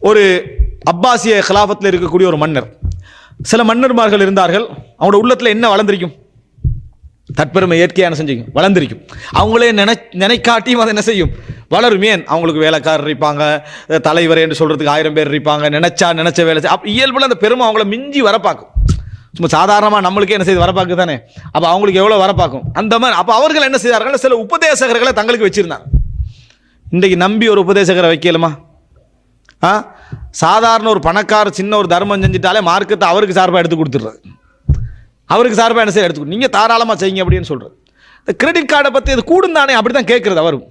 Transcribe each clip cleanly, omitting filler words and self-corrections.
ஒரு அப்பாசிய கிலாஃபத்தில் இருக்கக்கூடிய ஒரு மன்னர், சில மன்னர்மார்கள் இருந்தார்கள். அவங்களோட உள்ளத்தில் என்ன வளர்ந்திருக்கும்? தற்பெருமை இயற்கையான செஞ்சுக்கும் வளர்ந்திருக்கும். அவங்களே நினைக்காட்டியும் அதை என்ன செய்யும்? வளரும். ஏன்? அவங்களுக்கு வேலைக்காரர் இருப்பாங்க, தலைவர் என்று சொல்றதுக்கு 1000 பேர் இருப்பாங்க. நினைச்ச வேலை இயல்புல அந்த பெருமை அவங்கள மிஞ்சி வரப்பாக்கும். சும்மா சாதாரணமாக நம்மளுக்கே என்ன செய்து வரப்பாக்கு தானே, அப்போ அவங்களுக்கு எவ்வளோ வரப்பாக்கும் அந்த மாதிரி. அப்போ அவர்கள் என்ன செய்தார்கள்? சில உபதேசகர்களை தங்களுக்கு வச்சிருந்தாங்க. இன்றைக்கு நம்பி ஒரு உபதேசகரை வைக்கலுமா? சாதாரண ஒரு பணக்கார சின்ன ஒரு தர்மம் செஞ்சுட்டாலே மார்க்கத்தை அவருக்கு சார்பாக எடுத்து கொடுத்துடுறது. அவருக்கு சார்பாக என்ன செய்ய எடுத்து நீங்கள் தாராளமாக செய்யுங்க அப்படின்னு சொல்கிறது. இந்த கிரெடிட் கார்டை பற்றி அது கூடும் தானே, அப்படி தான் கேட்குறது அவரும்.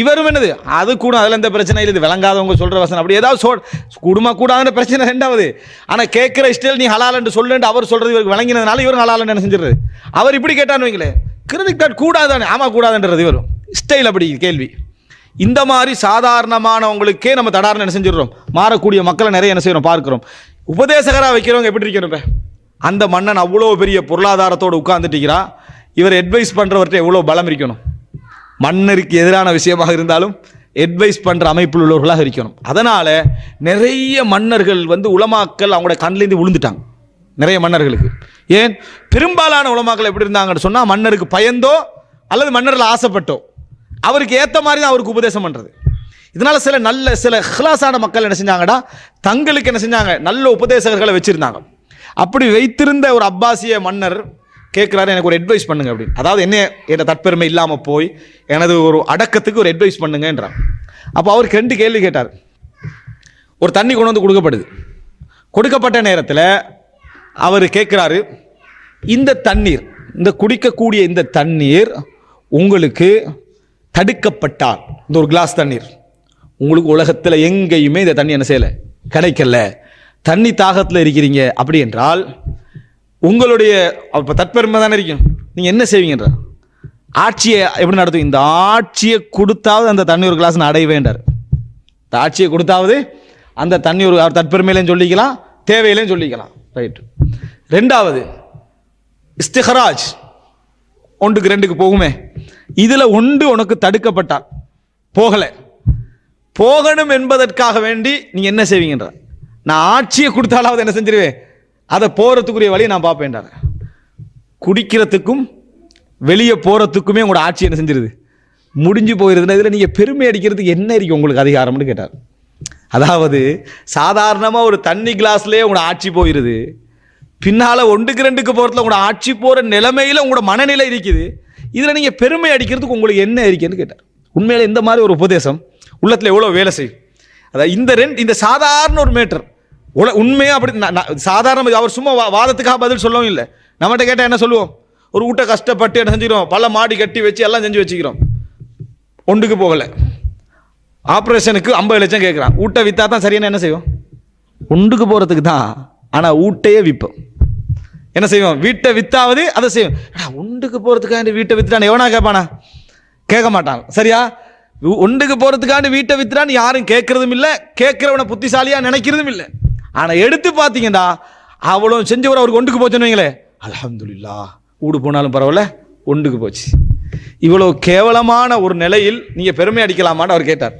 இவரும் என்னது அது கூட, அதில் எந்த பிரச்சனை இல்லை. இது விளங்காதவங்க சொல்கிற வசனம் அப்படி ஏதாவது கூடுமா கூடாதுன்ற பிரச்சனை ரெண்டாவது. ஆனால் கேட்குற ஸ்டைல் நீ ஹலால் என்று சொல்லுன்னு அவர் சொல்கிறது இவருக்கு விளங்கினதுனால இவரும் ஹலால் என்ன செஞ்சிடுறது. அவர் இப்படி கேட்டான்னு வைங்களேன், கிரெடிட் கார்டு கூடாதானே, ஆமாம் கூடாதுன்றது இவரும் ஸ்டைல் அப்படி கேள்வி. இந்த மாதிரி சாதாரணமானவங்களுக்கே நம்ம தடார்னு என்ன செஞ்சிடறோம், மாறக்கூடிய மக்களை நிறைய என்ன செய்யறோம் பார்க்கிறோம். உபதேசகராக வைக்கிறவங்க எப்படி இருக்கணும்? அந்த மன்னன் அவ்வளோ பெரிய பொருளாதாரத்தோடு உட்கார்ந்துட்டீங்களா, இவர் அட்வைஸ் பண்ணுறவர்கிட்ட எவ்வளோ பலம் இருக்கணும். மன்னருக்கு எதிரான விஷயமாக இருந்தாலும் அட்வைஸ் பண்ணுற அமைப்பில் உள்ளவர்களாக இருக்கணும். அதனால் நிறைய மன்னர்கள் உலமாக்கள் அவங்களோட கண்ணிலேருந்து விழுந்துட்டாங்க. நிறைய மன்னர்களுக்கு ஏன்? பெரும்பாலான உலமாக்கள் எப்படி இருந்தாங்கன்னு சொன்னால், மன்னருக்கு பயந்தோ அல்லது மன்னரில் ஆசைப்பட்டோ அவருக்கு ஏற்ற மாதிரி தான் அவருக்கு உபதேசம் பண்ணுறது. இதனால் சில ஹிலாசான மக்கள் என்ன செஞ்சாங்கடா, தங்களுக்கு என்ன செஞ்சாங்க, நல்ல உபதேசகர்களை வச்சுருந்தாங்க. அப்படி வைத்திருந்த ஒரு அப்பாசிய மன்னர் கேட்குறாரு, எனக்கு ஒரு அட்வைஸ் பண்ணுங்க அப்படின்னு. அதாவது என்ன தற்பெருமை இல்லாமல் போய் எனது ஒரு அடக்கத்துக்கு ஒரு அட்வைஸ் பண்ணுங்கன்றார். அப்போ அவருக்கு 2 கேள்வி கேட்டார். ஒரு தண்ணி கொண்டு வந்து கொடுக்கப்படுது. கொடுக்கப்பட்ட நேரத்தில் அவர் கேட்குறாரு, இந்த தண்ணீர், இந்த குடிக்கக்கூடிய இந்த தண்ணீர் உங்களுக்கு தடுக்கப்பட்டால், இந்த ஒரு கிளாஸ் தண்ணீர் உங்களுக்கு உலகத்தில் எங்கேயுமே இந்த தண்ணி என்ன செய்யலை, கிடைக்கல, தண்ணி தாகத்தில் இருக்கிறீங்க அப்படி என்றால் உங்களுடைய இப்போ தற்பெருமை தானே இருக்கும், நீங்கள் என்ன செய்வீங்கன்ற? ஆட்சியை எப்படி நடத்தும்? இந்த ஆட்சியை கொடுத்தாவது அந்த தண்ணி ஒரு கிளாஸ் அடைய வேண்டார். இந்த ஆட்சியை கொடுத்தாவது அந்த தண்ணி ஒரு தற்பெருமையிலையும் சொல்லிக்கலாம், தேவையிலையும் சொல்லிக்கலாம். ரைட். 2வது இஸ்திஹராஜ், 1க்கு 2க்கு போகுமே, இதில் 1 உனக்கு தடுக்கப்பட்டால், போகலை, போகணும் என்பதற்காக வேண்டி நீங்கள் என்ன செய்வீங்கன்ற? நான் ஆட்சியை கொடுத்தாலாவது என்ன செஞ்சிருவேன், அதை போகிறதுக்குரிய வழியை நான் பார்ப்பேன்டார். குடிக்கிறதுக்கும் வெளியே போகிறதுக்குமே உங்களோட ஆட்சி என்ன செஞ்சிருது, முடிஞ்சு போயிருதுன்னா இதில் நீங்கள் பெருமை அடிக்கிறதுக்கு என்ன இருக்கு உங்களுக்கு அதிகாரம்னு கேட்டார். அதாவது சாதாரணமாக ஒரு தண்ணி கிளாஸ்லேயே உங்களோட ஆட்சி போயிருது, பின்னால் 1க்கு 2க்கு போகிறதுல உங்களோட ஆட்சி போகிற நிலைமையில் உங்களோட மனநிலை இருக்குது, இதில் நீங்கள் பெருமை அடிக்கிறதுக்கு உங்களுக்கு என்ன இருக்குன்னு கேட்டார். உண்மையில இந்த மாதிரி ஒரு உபதேசம் உள்ளத்தில் எவ்வளோ வேலை செய்யும். அதாவது இந்த சாதாரண ஒரு மேட்டர் உண்மையாக அப்படி சாதாரண, அவர் சும்மா வாதத்துக்காக பதில் சொல்லவும் இல்லை. நம்மகிட்ட கேட்டால் என்ன சொல்லுவோம், ஒரு வீட்டை கஷ்டப்பட்டு என்ன செஞ்சுக்கிறோம், பல மாடி கட்டி வச்சு எல்லாம் செஞ்சு வச்சுக்கிறோம், 1க்கு போகலை, ஆப்ரேஷனுக்கு 50 லட்சம் கேட்குறான், வீட்டை விற்றா தான் சரியான என்ன செய்வோம், 1க்கு போகிறதுக்கு தான். ஆனால் வீட்டையே விற்போம், என்ன செய்வோம், வீட்டை வித்தாவது அதை செய்வோம். 1க்கு போகிறதுக்காண்டி வீட்டை வித்துட்டான் எவனா கேட்பானா? கேட்க மாட்டான். சரியா? 1க்கு போகிறதுக்காண்டி வீட்டை வித்துறான்னு யாரும் கேட்கறதும் இல்லை, கேட்குறவனை புத்திசாலியாக நினைக்கிறதும் இல்லை. ஆனால் எடுத்து பார்த்தீங்கன்னா அவ்வளோ செஞ்சவர் அவருக்கு 1க்கு போச்சுன்னு வைங்களே, அல்ஹம்துலில்லாஹ், வீடு போனாலும் பரவாயில்ல 1க்கு போச்சு. இவ்வளோ கேவலமான ஒரு நிலையில் நீங்கள் பெருமை அடிக்கலாமான்னு அவர் கேட்டார்.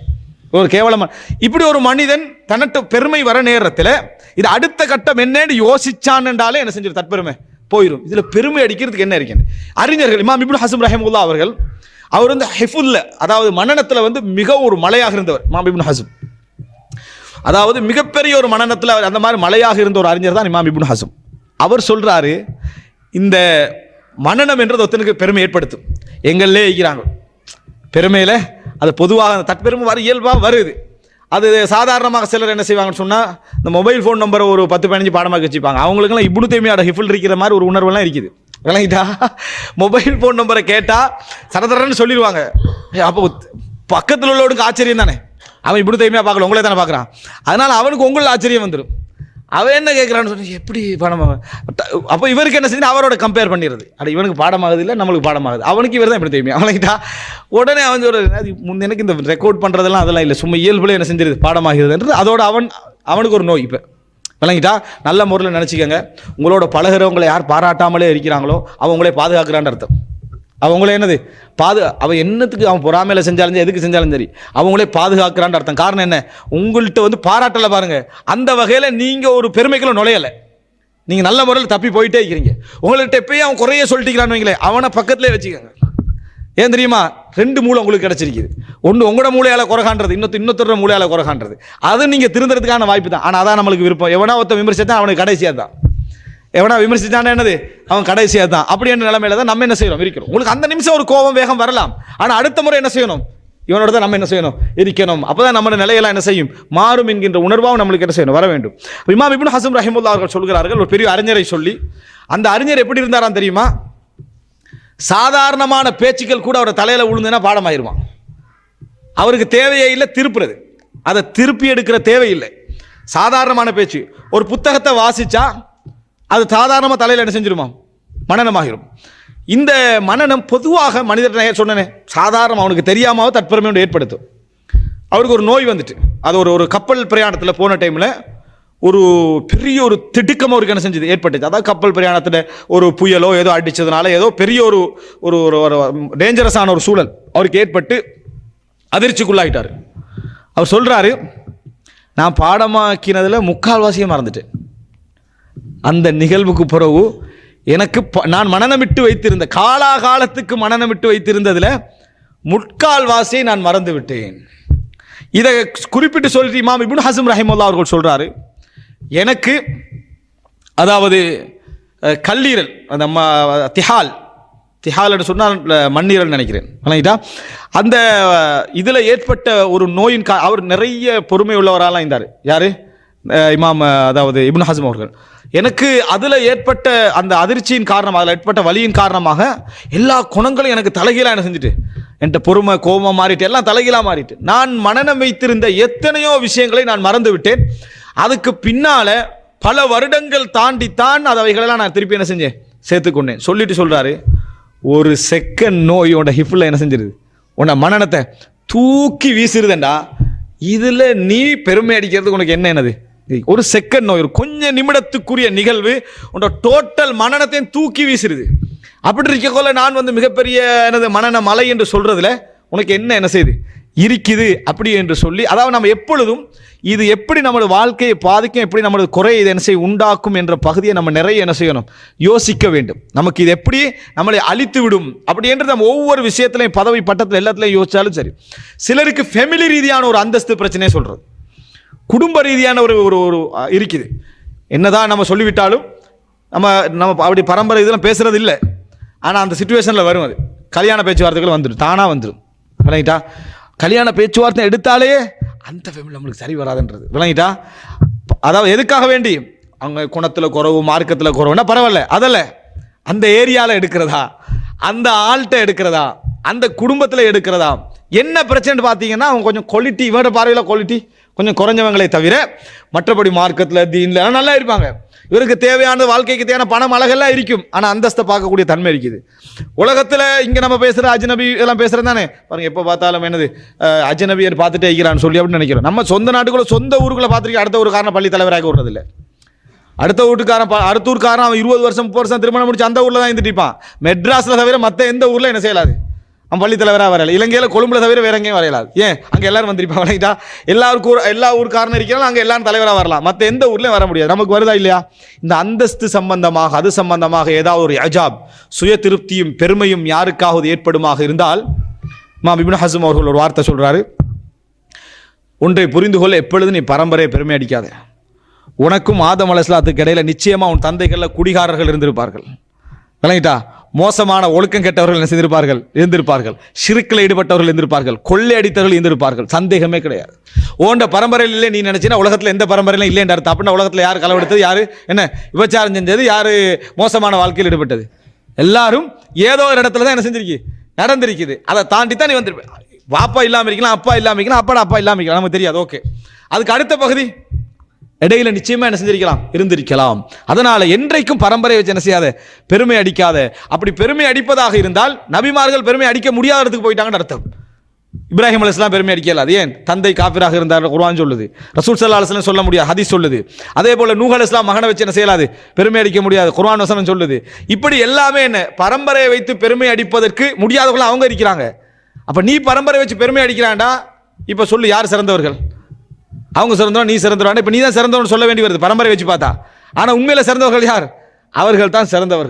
ஒரு கேவலமான இப்படி ஒரு மனிதன் தன்னட்டு பெருமை வர நேரத்தில் இது அடுத்த கட்டம் என்னன்னு யோசிச்சான்ன்றாலே என்ன செஞ்சிடும், தற்பெருமை போயிடும். இதில் பெருமை அடிக்கிறதுக்கு என்ன இருக்கு? அறிஞர்கள் இமாம் இப்னு ஹஸம் ரஹிமஹுல்லாஹ் அவர்கள், அவர் ஹிஃபுல்ல, அதாவது மனநத்தில் மிக ஒரு மலையாக இருந்தவர் இமாம் இப்னு ஹஸம். அதாவது மிகப்பெரிய ஒரு மனநத்தில் அந்த மாதிரி மலையாக இருந்த ஒரு அறிஞர் தான் இமாம் இப்னு ஹஸம். அவர் சொல்றாரு, இந்த மனநம் என்றது ஒருத்தனுக்கு பெருமை ஏற்படுத்தும். எங்களே இருக்கிறாங்க பெருமையில், அது பொதுவாக தற்பெருமை வர இயல்பாக வருது. அது சாதாரணமாக சிலர் என்ன செய்வாங்கன்னு சொன்னால், இந்த மொபைல் ஃபோன் நம்பரை ஒரு 10-15 பாடமாக வச்சுப்பாங்க. அவங்களுக்குலாம் இப்னு தைமியாவோட ஹிஃபுல் இருக்கிற மாதிரி ஒரு உணர்வுலாம் இருக்குது. விளங்கிட்டா? மொபைல் ஃபோன் நம்பரை கேட்டால் சரதரன்னு சொல்லிடுவாங்க. அப்போ பக்கத்தில் உள்ளவனுக்கு ஆச்சரியம் தானே, அவன் இப்னு தைமியா பார்க்கல, உங்களே தானே பார்க்குறான். அதனால் அவனுக்கு உங்களுக்கு ஆச்சரியம் வந்துடும். அவன் என்ன கேட்குறான்னு சொல்லி எப்படி பாடமாக, அப்போ இவருக்கு என்ன செஞ்சு அவரோட கம்பேர் பண்ணிடுறது. அட இவனுக்கு பாடமாகுது இல்லை, நம்மளுக்கு பாடமாகுது, அவனுக்கு இவர் தான் இப்படி தெரியுமே அவனுக்கிட்டா. உடனே அவன் சொல்கிறது, எனக்கு இந்த ரெக்கார்ட் பண்ணுறதெல்லாம் அதெல்லாம் இல்லை, சும்மா இயல்புல என்ன செஞ்சிருது, பாடமாகிறதுன்றது. அதோட அவனுக்கு ஒரு நோய். இப்போ விளங்கிட்டா? நல்ல முறையில் நினச்சிக்கோங்க, உங்களோட பழகிறவங்களை யார் பாராட்டாமலே இருக்கிறாங்களோ அவங்களே பாதுகாக்கிறான்னு அர்த்தம். அவங்களே என்னது அவன் என்னத்துக்கு அவன் பொறாமையில செஞ்சாலும் எதுக்கு செஞ்சாலும் சரி அவங்களே பாதுகாக்கிறான்னு அர்த்தம். காரணம் என்ன? உங்கள்கிட்ட வந்து பாராட்டலை பாருங்க, அந்த வகையில் நீங்க ஒரு பெருமைக்குள்ள நுழையலை, நீங்க நல்ல முறையில் தப்பி போயிட்டே இருக்கிறீங்க. உங்கள்கிட்ட எப்பயும் அவன் குறைய சொல்லிட்டுக்கிறான்னு வைங்களேன், அவனை பக்கத்திலே வச்சுக்கோங்க. ஏன் தெரியுமா? 2 மூளை உங்களுக்கு கிடைச்சிருக்குது. ஒன்று உங்களோட மூளையால குறைகான்றது, இன்னொருத்தர மூளையால குறைகான்றது. அது நீங்க திருந்துறதுக்கான வாய்ப்பு தான். ஆனால் அதான் நம்மளுக்கு விருப்பம். எவனா ஒருத்த விமர்சித்தான் அவனுக்கு கடைசியாக தான், எவனா விமர்சிச்சான என்னது அவன் கடைசியாக தான். அப்படி என்ற நிலைமையில தான் நம்ம என்ன செய்யணும் இருக்கிறோம். உங்களுக்கு அந்த நிமிஷம் ஒரு கோபம் வேகம் வரலாம், ஆனால் அடுத்த முறை என்ன செய்யணும்? இவனோட தான் நம்ம என்ன செய்யணும்? இருக்கணும். அப்பதான் நம்ம நிலையெல்லாம் என்ன செய்யும்? மாறும் என்கின்ற உணர்வாகவும் நம்மளுக்கு என்ன செய்யணும்? வர வேண்டும். இமாம் இப்னு ஹஸம் ரஹிமஹுல்லாஹ் அவர்கள் சொல்கிறார்கள், ஒரு பெரிய அறிஞரை சொல்லி, அந்த அறிஞர் எப்படி இருந்தாராம் தெரியுமா? சாதாரணமான பேச்சுக்கள் கூட அவர் தலையில விழுந்துன்னா பாடமாயிருமா. அவருக்கு தேவையே இல்லை திருப்புறது, அதை திருப்பி எடுக்கிற தேவையில்லை. சாதாரணமான பேச்சு, ஒரு புத்தகத்தை வாசிச்சா அது சாதாரணமாக தலையில் என்ன செஞ்சிருமா? மனனமாகிரும். இந்த மனநம் பொதுவாக மனிதர் சொன்னனே சாதாரண அவனுக்கு தெரியாமல் தற்பெருமையோடு ஏற்படுத்தும். அவருக்கு ஒரு நோய் வந்துட்டு, அது ஒரு கப்பல் பிரயாணத்தில் போன டைமில் ஒரு பெரிய ஒரு திடுக்கம் அவருக்கு என்ன செஞ்சது ஏற்பட்டுச்சு. அதாவது கப்பல் பிரயாணத்தில் ஒரு புயலோ ஏதோ அடித்ததுனால ஏதோ பெரிய ஒரு ஒரு டேஞ்சரஸான ஒரு சூழல் அவருக்கு ஏற்பட்டு அதிர்ச்சிக்குள்ளாயிட்டார். அவர் சொல்கிறாரு, நான் பாடமாக்கினதில் 3/4 மறந்துட்டேன். அந்த நிகழ்வுக்கு பிறகு எனக்கு நான் மனநமிட்டு வைத்திருந்த காலாகாலத்துக்கு மனநமிட்டு வைத்திருந்ததில் 3/4 நான் மறந்து விட்டேன். இதை குறிப்பிட்டு சொல்லிட்டு இமாம் இப்னு ஹஸம் ரஹிமஹுல்லாஹ் அவர்கள் சொல்றாரு, எனக்கு அதாவது கல்லீரல் அந்த திஹால் என்று சொன்னால் மண்ணீரல் நினைக்கிறேன், அந்த இதில் ஏற்பட்ட ஒரு நோயின் அவர் நிறைய பொறுமை உள்ளவராலாம் இருந்தார். யாரு? இமாம் அதாவது இப்னு ஹஸம் அவர்கள். எனக்கு அதில் ஏற்பட்ட அந்த அதிர்ச்சியின் காரணமாக, அதில் ஏற்பட்ட வலியின் காரணமாக எல்லா குணங்களும் எனக்கு தலைகீழாக என்ன செஞ்சுட்டு, என்கிட்ட பொறுமை கோபமாக மாறிட்டு எல்லாம் தலைகீழாக மாறிட்டு, நான் மனநம் வைத்திருந்த எத்தனையோ விஷயங்களை நான் மறந்து விட்டேன். அதுக்கு பின்னால பல வருடங்கள் தாண்டித்தான் அவைகளெல்லாம் நான் திருப்பி என்ன செஞ்சேன், சேர்த்துக்கொண்டேன். சொல்லிட்டு சொல்றாரு, ஒரு செகண்ட் நோயோட ஹிஃபில் என்ன செஞ்சிருது, உன்னை மனநத்தை தூக்கி வீசிருதேன்டா. இதுல நீ பெருமை அடிக்கிறதுக்கு உனக்கு என்ன என்னது? ஒரு செகண்ட் நோய், ஒரு கொஞ்ச நிமிடத்துக்குரிய நிகழ்வு உன்னோட டோட்டல் மனநத்தையும் தூக்கி வீசிருது. அப்படி இருக்கக்குள்ள நான் வந்து மிகப்பெரிய எனது மனன மலை என்று சொல்றதுல உனக்கு என்ன செய்யுது இருக்குது அப்படி என்று சொல்லி, அதாவது நம்ம எப்பொழுதும் இது எப்படி நம்மளோட வாழ்க்கையை பாதிக்கும், எப்படி நம்மளோட குறையை இது என்ன செய்ய உண்டாக்கும் என்ற பகுதியை நம்ம நிறைய என்ன செய்யணும், யோசிக்க வேண்டும். நமக்கு இது எப்படி நம்மளை அழித்து விடும் அப்படி என்று நம்ம ஒவ்வொரு விஷயத்திலையும் பதவி பட்டத்தில் எல்லாத்துலையும் யோசிச்சாலும் சரி. சிலருக்கு ஃபேமிலி ரீதியான ஒரு அந்தஸ்து பிரச்சனையே சொல்றது, குடும்ப ரீதியான ஒரு ஒரு இருக்குது. என்னதான் நம்ம சொல்லிவிட்டாலும் நம்ம அப்படி பரம்பரை இதெல்லாம் பேசுறது இல்லை. ஆனால் அந்த சிச்சுவேஷனில் வரும், அது கல்யாண பேச்சுவார்த்தைகள் வந்துடும், தானாக வந்துடும். விளங்கிட்டா? கல்யாண பேச்சுவார்த்தை எடுத்தாலே அந்த ஃபேமிலி நம்மளுக்கு சரி வராதுன்றது. விளங்கிட்டா? அதாவது எதுக்காக வேண்டி அவங்க குணத்தில் குறவு மார்க்கத்தில் குறவுன்னா பரவாயில்ல, அதில் அந்த ஏரியாவில் எடுக்கிறதா, அந்த ஆள்கிட்ட எடுக்கிறதா, அந்த குடும்பத்தில் எடுக்கிறதா, என்ன பிரச்சனை பார்த்தீங்கன்னா அவங்க கொஞ்சம் குவாலிட்டி, இவரோட பார்வையில் குவாலிட்டி கொஞ்சம் குறைஞ்சவங்களே தவிர மற்றபடி மார்க்கத்தில் தீன்ல நல்லா இருப்பாங்க. இவருக்கு தேவையான வாழ்க்கைக்கு தேவையான பணம் அழகெல்லாம் இருக்கும், ஆனால் அந்தஸ்தை பார்க்கக்கூடிய தன்மை இருக்குது. உலகத்தில் இங்கே நம்ம பேசுகிற அஜ்னபி எல்லாம் பேசுகிறது தானே பாருங்க, எப்போ பார்த்தாலும் என்னது அஜ்னபியர் பார்த்துட்டே இருக்கிறான்னு சொல்லி அப்படின்னு நினைக்கிறோம். நம்ம சொந்த நாட்டுக்குள்ள சொந்த ஊருக்குள்ள பார்த்துருக்கேன், அடுத்த ஊருக்காரன் பள்ளி தலைவராக விடுறதில்லை. அடுத்த ஊருக்காரன் அவன் 20 வருஷம் 30 வருஷம் திருமணம் முடிச்சு அந்த ஊரில் தான் இருந்துட்டு இருப்பான். மெட்ராஸில் தவிர மற்ற எந்த ஊரில் என்ன செய்யலாது, அவன் பள்ளி தலைவராக வரையல. இலங்கையில் கொழும்புல தவிர வேற எங்கேயும் வரையலாது. ஏன்? அங்கே எல்லாரும் வந்திருப்பாங்க. எல்லா ஊருக்காரனும் இருக்கிறாலும் அங்கே எல்லாரும் தலைவராக வரலாம், மற்ற எந்த ஊர்லையும் வர முடியாது. நமக்கு வருதா இல்லையா? இந்த அந்தஸ்து சம்பந்தமாக அது சம்பந்தமாக ஏதாவது ஒரு அஜாப் சுய திருப்தியும் பெருமையும் யாருக்காவது ஏற்படுமாக இருந்தால் இமாம் இப்னு ஹஸம் அவர்கள் ஒரு வார்த்தை சொல்றாரு, ஒன்றை புரிந்து கொள்ள, எப்பொழுது நீ பரம்பரையை பெருமை அடிக்காத. உனக்கும் ஆதம் அலைஹிஸ்ஸலாத்துக்கு இடையில நிச்சயமா உன் தந்தைகளில் குடிகாரர்கள் இருந்திருப்பார்கள். விளங்கிட்டா? மோசமான ஒழுக்கம் கெட்டவர்கள் என்ன செய்திருப்பார்கள், இருந்திருப்பார்கள். ஷிர்க்ல ஈடுபட்டவர்கள் இருந்திருப்பார்கள், கொள்ளை அடித்தவர்கள் இருந்திருப்பார்கள். சந்தேகமே கிடையாது. ஓண்ட பரம்பரையில் இல்லை நீ நினைச்சினா உலகத்தில் எந்த பரம்பரையிலும் இல்லைன்ற அர்த்தம். அப்படின்னா உலகத்தில் யார் களவெடுத்தது, யாரு என்ன விபச்சாரம் செஞ்சது, யாரு மோசமான வாழ்க்கையில் ஈடுபட்டது, எல்லாரும் ஏதோ ஒரு இடத்துல தான் என்ன செஞ்சிருக்கு, நடந்திருக்குது. அதை தாண்டி தான் நீ வந்திருப்ப. வாப்பா இல்லாமல் இருக்கலாம், அப்பா இல்லாமல் இருக்கலாம், அப்பாட அப்பா இல்லாமல் இருக்கலாம், நமக்கு தெரியாது. ஓகே, அதுக்கு அடுத்த பகுதி இடையில நிச்சயமா என்ன செஞ்சிருக்கலாம், இருந்திருக்கலாம். அதனால என்றைக்கும் பரம்பரை வச்சு என்ன செய்யாத, பெருமை அடிக்காத. அப்படி பெருமை அடிப்பதாக இருந்தால் நபிமார்கள் பெருமை அடிக்க முடியாத இடத்துக்கு போயிட்டாங்கன்னு அர்த்தம். இப்ராஹிம் அலைஹிஸ்ஸலாம் பெருமை அடிக்கல. அது ஏன்? தந்தை காபிராக இருந்தார், குர்ஆன் சொல்லுது. ரசூல் ஸல்லல்லாஹு அலைஹி வஸல்லம் சொல்ல முடியாது, ஹதீஸ் சொல்லுது. அதே போல நூஹ் அலைஹிஸ்ஸலாம் மகனை வச்சு என்ன செய்யலாது, பெருமை அடிக்க முடியாது, குர்ஆன் வசனம் சொல்லுது. இப்படி எல்லாமே என்ன, பரம்பரையை வைத்து பெருமை அடிப்பதற்கு முடியாதவர்கள் அவங்க இருக்கிறாங்க. அப்ப நீ பரம்பரை வச்சு பெருமை அடிக்கிறான்டா, இப்ப சொல்லு யார் சிறந்தவர்கள்? அவங்க சிறந்தவன், நீ சிறந்தவன். இப்ப நீ தான் சிறந்தவன் சொல்ல வேண்டி வருது பரம்பரை வச்சு பார்த்தா. ஆனா உண்மையில சிறந்தவர்கள் யார்? அவர்கள் தான் சிறந்தவர்கள்.